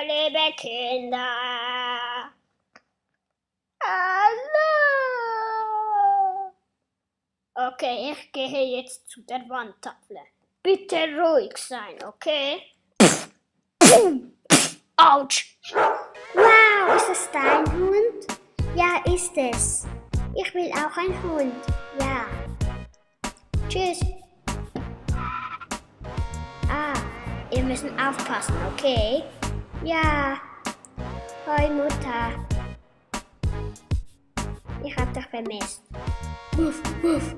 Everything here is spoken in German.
liebe Kinder. Hallo. Okay, ich gehe jetzt zu der Wandtafel. Bitte ruhig sein, okay? Autsch! Wow, ist das dein Hund? Ja, ist es. Ich will auch einen Hund. Ja. Tschüss. Ihr müsst aufpassen, okay? Ja. Hoi Mutter. Ich hab dich vermisst. Wuff, wuff.